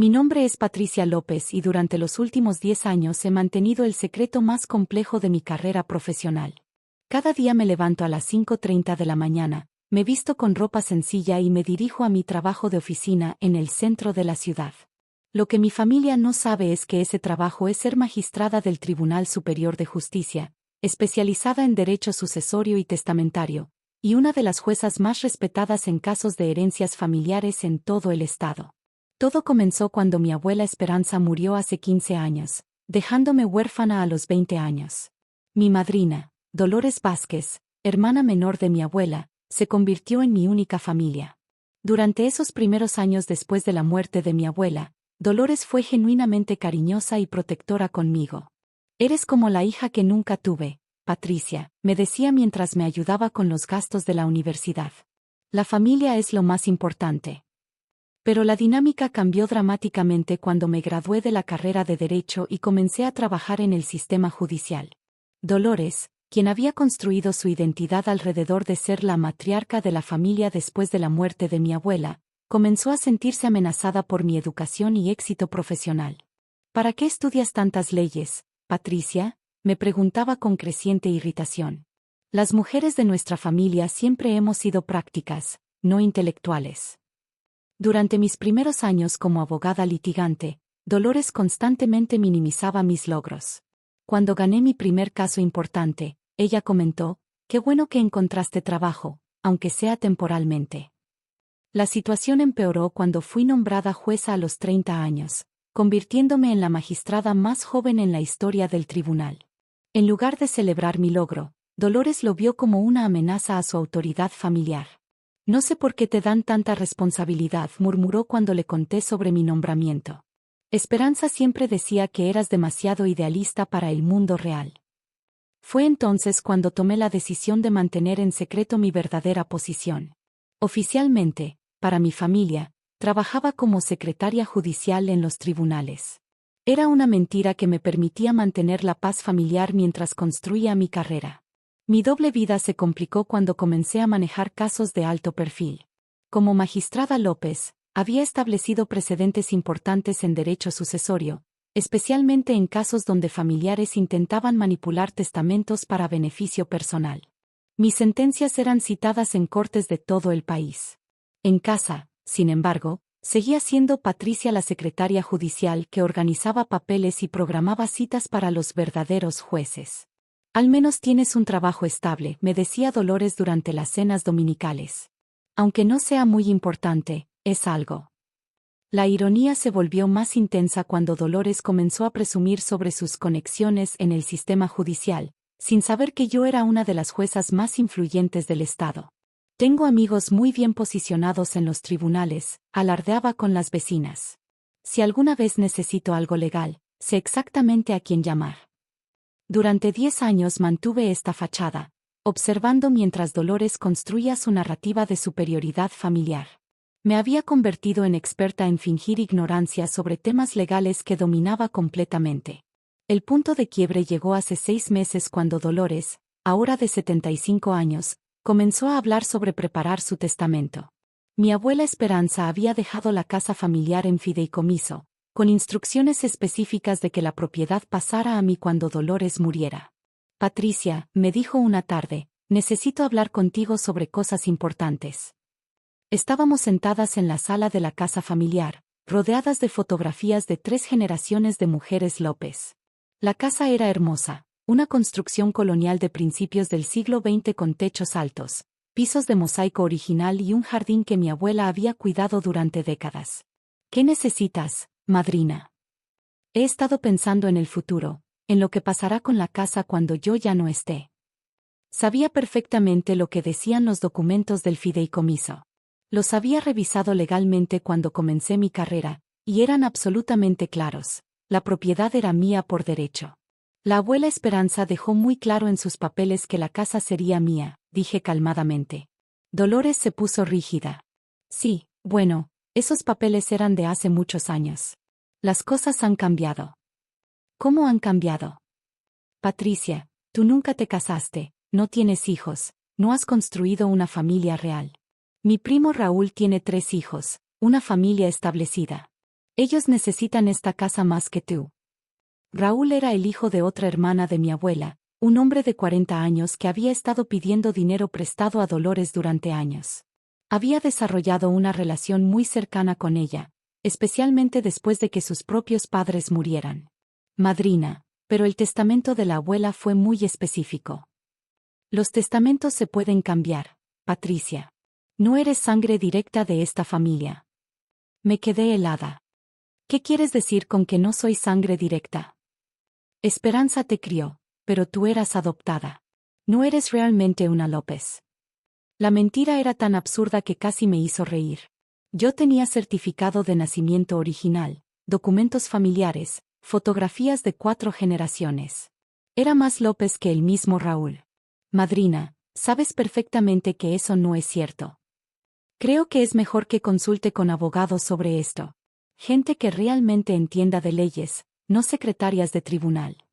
Mi nombre es Patricia López y durante los últimos 10 años he mantenido el secreto más complejo de mi carrera profesional. Cada día me levanto a las 5:30 de la mañana, me visto con ropa sencilla y me dirijo a mi trabajo de oficina en el centro de la ciudad. Lo que mi familia no sabe es que ese trabajo es ser magistrada del Tribunal Superior de Justicia, especializada en derecho sucesorio y testamentario, y una de las juezas más respetadas en casos de herencias familiares en todo el estado. Todo comenzó cuando mi abuela Esperanza murió hace 15 años, dejándome huérfana a los 20 años. Mi madrina, Dolores Vázquez, hermana menor de mi abuela, se convirtió en mi única familia. Durante esos primeros años después de la muerte de mi abuela, Dolores fue genuinamente cariñosa y protectora conmigo. Eres como la hija que nunca tuve, Patricia, me decía mientras me ayudaba con los gastos de la universidad. La familia es lo más importante. Pero la dinámica cambió dramáticamente cuando me gradué de la carrera de Derecho y comencé a trabajar en el sistema judicial. Dolores, quien había construido su identidad alrededor de ser la matriarca de la familia después de la muerte de mi abuela, comenzó a sentirse amenazada por mi educación y éxito profesional. ¿Para qué estudias tantas leyes, Patricia?, me preguntaba con creciente irritación. Las mujeres de nuestra familia siempre hemos sido prácticas, no intelectuales. Durante mis primeros años como abogada litigante, Dolores constantemente minimizaba mis logros. Cuando gané mi primer caso importante, ella comentó, «Qué bueno que encontraste trabajo, aunque sea temporalmente». La situación empeoró cuando fui nombrada jueza a los 30 años, convirtiéndome en la magistrada más joven en la historia del tribunal. En lugar de celebrar mi logro, Dolores lo vio como una amenaza a su autoridad familiar. «No sé por qué te dan tanta responsabilidad», murmuró cuando le conté sobre mi nombramiento. «Esperanza siempre decía que eras demasiado idealista para el mundo real». Fue entonces cuando tomé la decisión de mantener en secreto mi verdadera posición. Oficialmente, para mi familia, trabajaba como secretaria judicial en los tribunales. Era una mentira que me permitía mantener la paz familiar mientras construía mi carrera. Mi doble vida se complicó cuando comencé a manejar casos de alto perfil. Como magistrada López, había establecido precedentes importantes en derecho sucesorio, especialmente en casos donde familiares intentaban manipular testamentos para beneficio personal. Mis sentencias eran citadas en cortes de todo el país. En casa, sin embargo, seguía siendo Patricia la secretaria judicial que organizaba papeles y programaba citas para los verdaderos jueces. «Al menos tienes un trabajo estable», me decía Dolores durante las cenas dominicales. «Aunque no sea muy importante, es algo». La ironía se volvió más intensa cuando Dolores comenzó a presumir sobre sus conexiones en el sistema judicial, sin saber que yo era una de las juezas más influyentes del estado. «Tengo amigos muy bien posicionados en los tribunales», alardeaba con las vecinas. «Si alguna vez necesito algo legal, sé exactamente a quién llamar». Durante 10 años mantuve esta fachada, observando mientras Dolores construía su narrativa de superioridad familiar. Me había convertido en experta en fingir ignorancia sobre temas legales que dominaba completamente. El punto de quiebre llegó hace 6 meses cuando Dolores, ahora de 75 años, comenzó a hablar sobre preparar su testamento. Mi abuela Esperanza había dejado la casa familiar en fideicomiso, con instrucciones específicas de que la propiedad pasara a mí cuando Dolores muriera. «Patricia», me dijo una tarde, «necesito hablar contigo sobre cosas importantes». Estábamos sentadas en la sala de la casa familiar, rodeadas de fotografías de 3 generaciones de mujeres López. La casa era hermosa, una construcción colonial de principios del siglo XX con techos altos, pisos de mosaico original y un jardín que mi abuela había cuidado durante décadas. «¿Qué necesitas, madrina?» «He estado pensando en el futuro, en lo que pasará con la casa cuando yo ya no esté». Sabía perfectamente lo que decían los documentos del fideicomiso. Los había revisado legalmente cuando comencé mi carrera, y eran absolutamente claros. La propiedad era mía por derecho. «La abuela Esperanza dejó muy claro en sus papeles que la casa sería mía», dije calmadamente. Dolores se puso rígida. «Sí, bueno, esos papeles eran de hace muchos años. Las cosas han cambiado». «¿Cómo han cambiado?» «Patricia, tú nunca te casaste, no tienes hijos, no has construido una familia real. Mi primo Raúl tiene 3 hijos, una familia establecida. Ellos necesitan esta casa más que tú. Raúl era el hijo de otra hermana de mi abuela, un hombre de 40 años que había estado pidiendo dinero prestado a Dolores durante años. Había desarrollado una relación muy cercana con ella, especialmente después de que sus propios padres murieran. Madrina, pero el testamento de la abuela fue muy específico. Los testamentos se pueden cambiar, Patricia. No eres sangre directa de esta familia. Me quedé helada. ¿Qué quieres decir con que no soy sangre directa? Esperanza te crió, pero tú eras adoptada. No eres realmente una López. La mentira era tan absurda que casi me hizo reír. Yo tenía certificado de nacimiento original, documentos familiares, fotografías de 4 generaciones. Era más López que el mismo Raúl. Madrina, sabes perfectamente que eso no es cierto. Creo que es mejor que consulte con abogados sobre esto. Gente que realmente entienda de leyes, no secretarias de tribunal.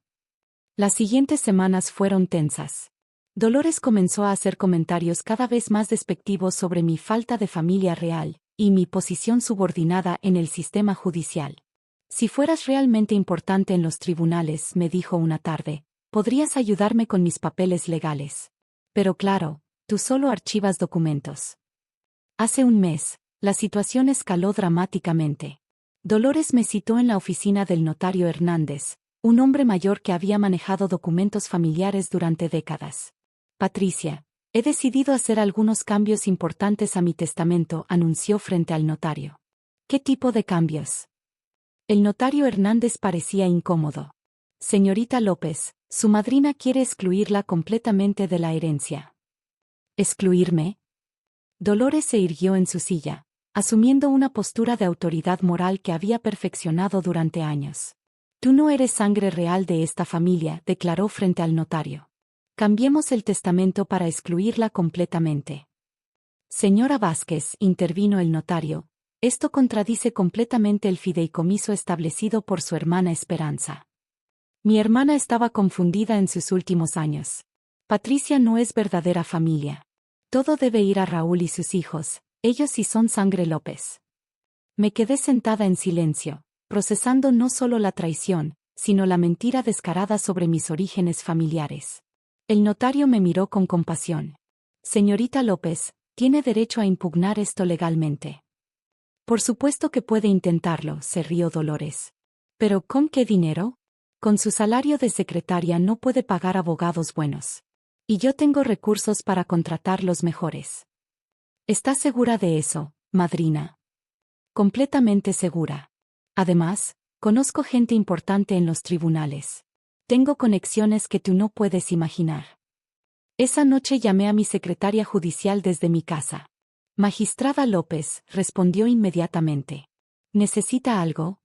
Las siguientes semanas fueron tensas. Dolores comenzó a hacer comentarios cada vez más despectivos sobre mi falta de familia real y mi posición subordinada en el sistema judicial. Si fueras realmente importante en los tribunales, me dijo una tarde, podrías ayudarme con mis papeles legales. Pero claro, tú solo archivas documentos. Hace un mes, la situación escaló dramáticamente. Dolores me citó en la oficina del notario Hernández, un hombre mayor que había manejado documentos familiares durante décadas. Patricia, he decidido hacer algunos cambios importantes a mi testamento, anunció frente al notario. ¿Qué tipo de cambios? El notario Hernández parecía incómodo. Señorita López, su madrina quiere excluirla completamente de la herencia. ¿Excluirme? Dolores se irguió en su silla, asumiendo una postura de autoridad moral que había perfeccionado durante años. Tú no eres sangre real de esta familia, declaró frente al notario. Cambiemos el testamento para excluirla completamente. Señora Vázquez, intervino el notario, esto contradice completamente el fideicomiso establecido por su hermana Esperanza. Mi hermana estaba confundida en sus últimos años. Patricia no es verdadera familia. Todo debe ir a Raúl y sus hijos, ellos sí son sangre López. Me quedé sentada en silencio, procesando no solo la traición, sino la mentira descarada sobre mis orígenes familiares. El notario me miró con compasión. Señorita López, tiene derecho a impugnar esto legalmente. Por supuesto que puede intentarlo, se rió Dolores. ¿Pero con qué dinero? Con su salario de secretaria no puede pagar abogados buenos. Y yo tengo recursos para contratar los mejores. ¿Estás segura de eso, madrina? Completamente segura. Además, conozco gente importante en los tribunales. Tengo conexiones que tú no puedes imaginar. Esa noche llamé a mi secretaria judicial desde mi casa. Magistrada López, respondió inmediatamente. ¿Necesita algo?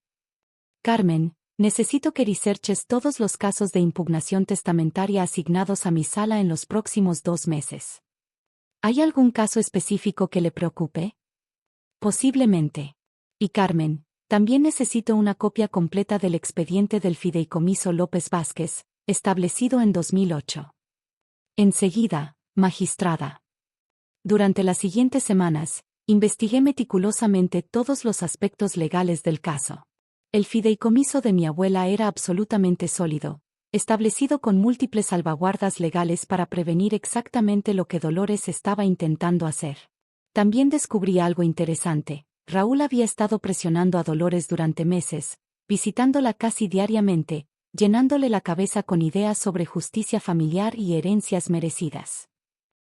Carmen, necesito que researches todos los casos de impugnación testamentaria asignados a mi sala en los próximos 2 meses. ¿Hay algún caso específico que le preocupe? Posiblemente. Y Carmen, también necesito una copia completa del expediente del fideicomiso López Vázquez, establecido en 2008. Enseguida, magistrada. Durante las siguientes semanas, investigué meticulosamente todos los aspectos legales del caso. El fideicomiso de mi abuela era absolutamente sólido, establecido con múltiples salvaguardas legales para prevenir exactamente lo que Dolores estaba intentando hacer. También descubrí algo interesante. Raúl había estado presionando a Dolores durante meses, visitándola casi diariamente, llenándole la cabeza con ideas sobre justicia familiar y herencias merecidas.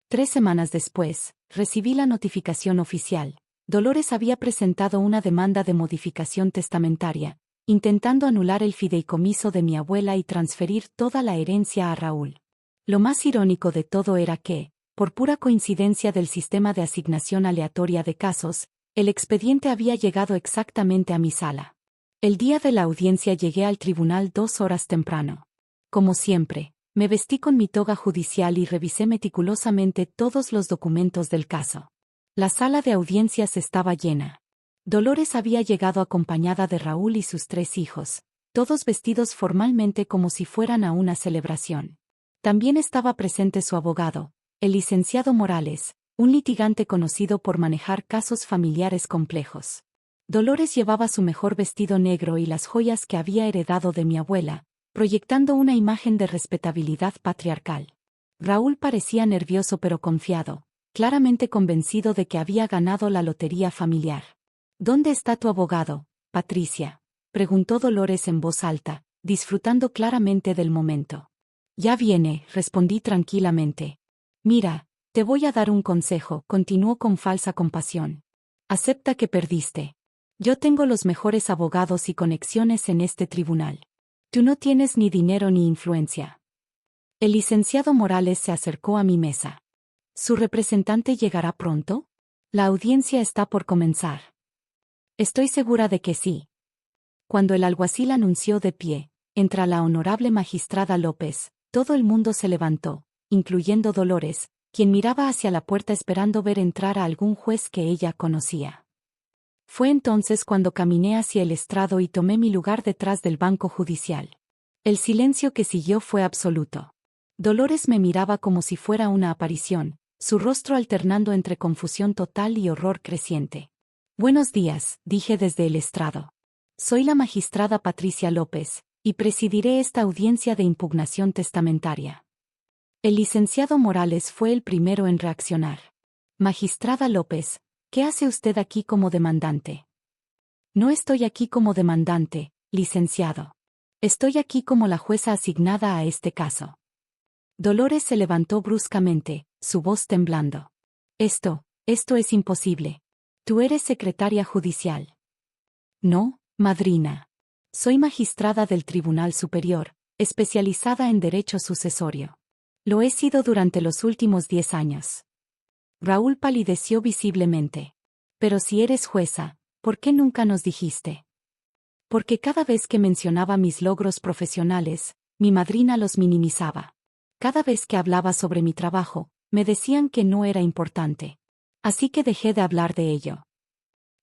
3 semanas después, recibí la notificación oficial. Dolores había presentado una demanda de modificación testamentaria, intentando anular el fideicomiso de mi abuela y transferir toda la herencia a Raúl. Lo más irónico de todo era que, por pura coincidencia del sistema de asignación aleatoria de casos, el expediente había llegado exactamente a mi sala. El día de la audiencia llegué al tribunal 2 horas temprano. Como siempre, me vestí con mi toga judicial y revisé meticulosamente todos los documentos del caso. La sala de audiencias estaba llena. Dolores había llegado acompañada de Raúl y sus 3 hijos, todos vestidos formalmente como si fueran a una celebración. También estaba presente su abogado, el licenciado Morales, un litigante conocido por manejar casos familiares complejos. Dolores llevaba su mejor vestido negro y las joyas que había heredado de mi abuela, proyectando una imagen de respetabilidad patriarcal. Raúl parecía nervioso pero confiado, claramente convencido de que había ganado la lotería familiar. ¿Dónde está tu abogado, Patricia?, preguntó Dolores en voz alta, disfrutando claramente del momento. Ya viene, respondí tranquilamente. Mira, te voy a dar un consejo, continuó con falsa compasión. Acepta que perdiste. Yo tengo los mejores abogados y conexiones en este tribunal. Tú no tienes ni dinero ni influencia. El licenciado Morales se acercó a mi mesa. ¿Su representante llegará pronto? La audiencia está por comenzar. Estoy segura de que sí. Cuando el alguacil anunció de pie, entra la honorable magistrada López, todo el mundo se levantó, incluyendo Dolores, quien miraba hacia la puerta esperando ver entrar a algún juez que ella conocía. Fue entonces cuando caminé hacia el estrado y tomé mi lugar detrás del banco judicial. El silencio que siguió fue absoluto. Dolores me miraba como si fuera una aparición, su rostro alternando entre confusión total y horror creciente. Buenos días, dije desde el estrado. Soy la magistrada Patricia López, y presidiré esta audiencia de impugnación testamentaria. El licenciado Morales fue el primero en reaccionar. Magistrada López, ¿qué hace usted aquí como demandante? No estoy aquí como demandante, licenciado. Estoy aquí como la jueza asignada a este caso. Dolores se levantó bruscamente, su voz temblando. Esto es imposible. Tú eres secretaria judicial. No, madrina. Soy magistrada del Tribunal Superior, especializada en derecho sucesorio. Lo he sido durante los últimos 10 años. Raúl palideció visiblemente. Pero si eres jueza, ¿por qué nunca nos dijiste? Porque cada vez que mencionaba mis logros profesionales, mi madrina los minimizaba. Cada vez que hablaba sobre mi trabajo, me decían que no era importante. Así que dejé de hablar de ello.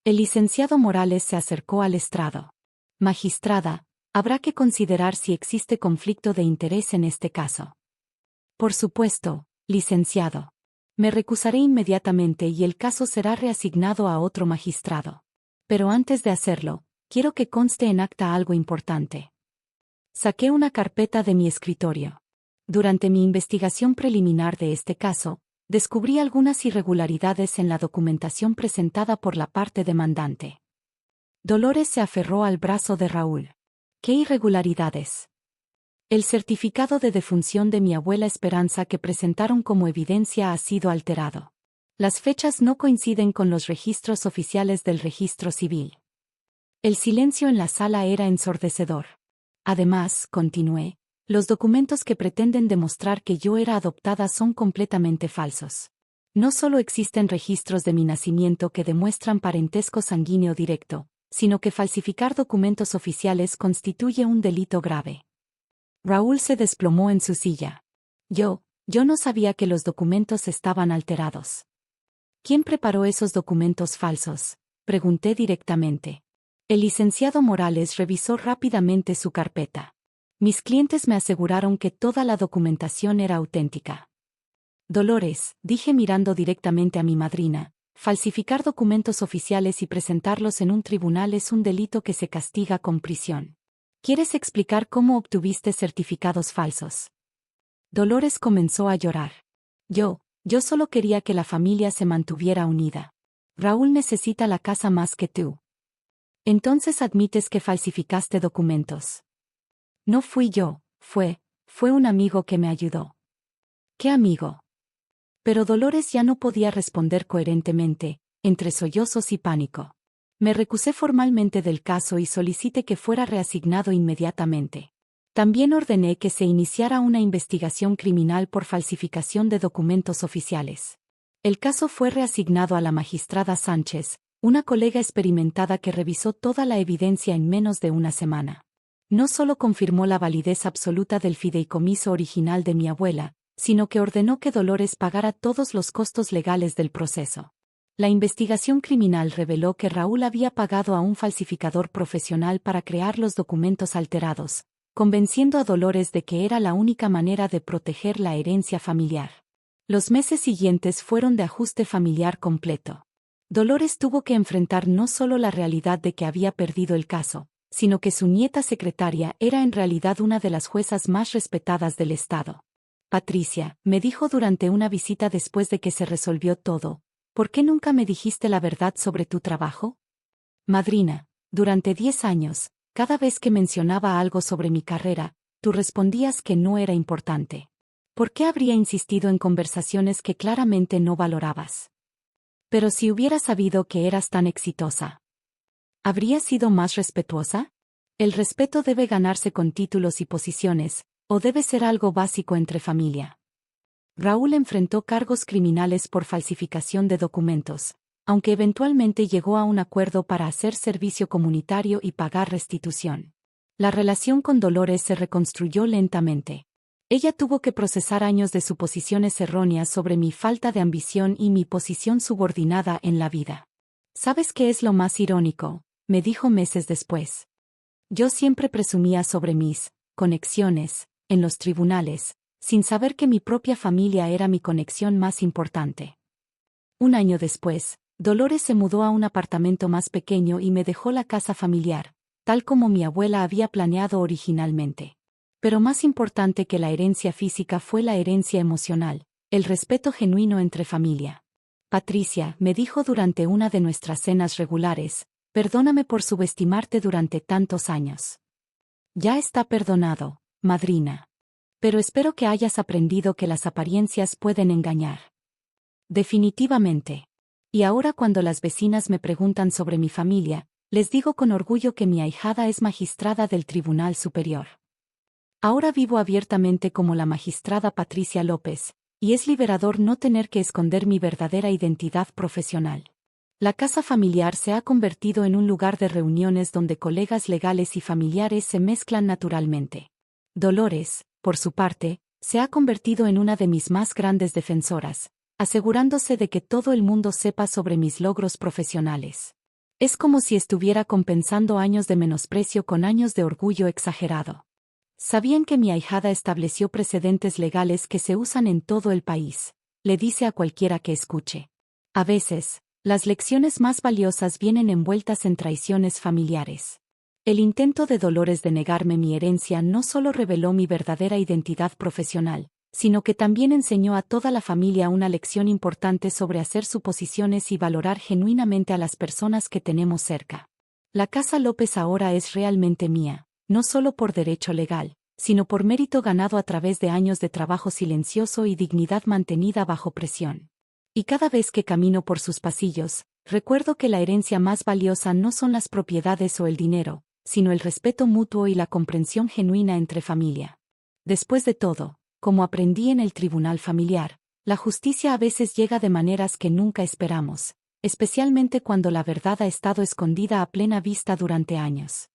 El licenciado Morales se acercó al estrado. Magistrada, habrá que considerar si existe conflicto de interés en este caso. Por supuesto, licenciado. Me recusaré inmediatamente y el caso será reasignado a otro magistrado. Pero antes de hacerlo, quiero que conste en acta algo importante. Saqué una carpeta de mi escritorio. Durante mi investigación preliminar de este caso, descubrí algunas irregularidades en la documentación presentada por la parte demandante. Dolores se aferró al brazo de Raúl. ¿Qué irregularidades? El certificado de defunción de mi abuela Esperanza que presentaron como evidencia ha sido alterado. Las fechas no coinciden con los registros oficiales del registro civil. El silencio en la sala era ensordecedor. Además, continué, los documentos que pretenden demostrar que yo era adoptada son completamente falsos. No solo existen registros de mi nacimiento que demuestran parentesco sanguíneo directo, sino que falsificar documentos oficiales constituye un delito grave. Raúl se desplomó en su silla. Yo no sabía que los documentos estaban alterados. ¿Quién preparó esos documentos falsos?, pregunté directamente. El licenciado Morales revisó rápidamente su carpeta. Mis clientes me aseguraron que toda la documentación era auténtica. Dolores, dije mirando directamente a mi madrina, falsificar documentos oficiales y presentarlos en un tribunal es un delito que se castiga con prisión. ¿Quieres explicar cómo obtuviste certificados falsos? Dolores comenzó a llorar. Yo solo quería que la familia se mantuviera unida. Raúl necesita la casa más que tú. Entonces admites que falsificaste documentos. No fui yo, fue un amigo que me ayudó. ¿Qué amigo? Pero Dolores ya no podía responder coherentemente, entre sollozos y pánico. Me recusé formalmente del caso y solicité que fuera reasignado inmediatamente. También ordené que se iniciara una investigación criminal por falsificación de documentos oficiales. El caso fue reasignado a la magistrada Sánchez, una colega experimentada que revisó toda la evidencia en menos de una semana. No solo confirmó la validez absoluta del fideicomiso original de mi abuela, sino que ordenó que Dolores pagara todos los costos legales del proceso. La investigación criminal reveló que Raúl había pagado a un falsificador profesional para crear los documentos alterados, convenciendo a Dolores de que era la única manera de proteger la herencia familiar. Los meses siguientes fueron de ajuste familiar completo. Dolores tuvo que enfrentar no solo la realidad de que había perdido el caso, sino que su nieta secretaria era en realidad una de las juezas más respetadas del estado. Patricia, me dijo durante una visita después de que se resolvió todo, ¿por qué nunca me dijiste la verdad sobre tu trabajo? Madrina, durante 10 años, cada vez que mencionaba algo sobre mi carrera, tú respondías que no era importante. ¿Por qué habría insistido en conversaciones que claramente no valorabas? Pero si hubiera sabido que eras tan exitosa, ¿habría sido más respetuosa? El respeto debe ganarse con títulos y posiciones, o debe ser algo básico entre familia. Raúl enfrentó cargos criminales por falsificación de documentos, aunque eventualmente llegó a un acuerdo para hacer servicio comunitario y pagar restitución. La relación con Dolores se reconstruyó lentamente. Ella tuvo que procesar años de suposiciones erróneas sobre mi falta de ambición y mi posición subordinada en la vida. ¿Sabes qué es lo más irónico?, me dijo meses después. Yo siempre presumía sobre mis conexiones en los tribunales, sin saber que mi propia familia era mi conexión más importante. Un año después, Dolores se mudó a un apartamento más pequeño y me dejó la casa familiar, tal como mi abuela había planeado originalmente. Pero más importante que la herencia física fue la herencia emocional, el respeto genuino entre familia. Patricia, me dijo durante una de nuestras cenas regulares, perdóname por subestimarte durante tantos años. Ya está perdonado, madrina. Pero espero que hayas aprendido que las apariencias pueden engañar. Definitivamente. Y ahora cuando las vecinas me preguntan sobre mi familia, les digo con orgullo que mi ahijada es magistrada del Tribunal Superior. Ahora vivo abiertamente como la magistrada Patricia López, y es liberador no tener que esconder mi verdadera identidad profesional. La casa familiar se ha convertido en un lugar de reuniones donde colegas legales y familiares se mezclan naturalmente. Dolores, por su parte, se ha convertido en una de mis más grandes defensoras, asegurándose de que todo el mundo sepa sobre mis logros profesionales. Es como si estuviera compensando años de menosprecio con años de orgullo exagerado. ¿Sabían que mi ahijada estableció precedentes legales que se usan en todo el país?, le dice a cualquiera que escuche. A veces, las lecciones más valiosas vienen envueltas en traiciones familiares. El intento de Dolores de negarme mi herencia no solo reveló mi verdadera identidad profesional, sino que también enseñó a toda la familia una lección importante sobre hacer suposiciones y valorar genuinamente a las personas que tenemos cerca. La casa López ahora es realmente mía, no solo por derecho legal, sino por mérito ganado a través de años de trabajo silencioso y dignidad mantenida bajo presión. Y cada vez que camino por sus pasillos, recuerdo que la herencia más valiosa no son las propiedades o el dinero, sino el respeto mutuo y la comprensión genuina entre familia. Después de todo, como aprendí en el tribunal familiar, la justicia a veces llega de maneras que nunca esperamos, especialmente cuando la verdad ha estado escondida a plena vista durante años.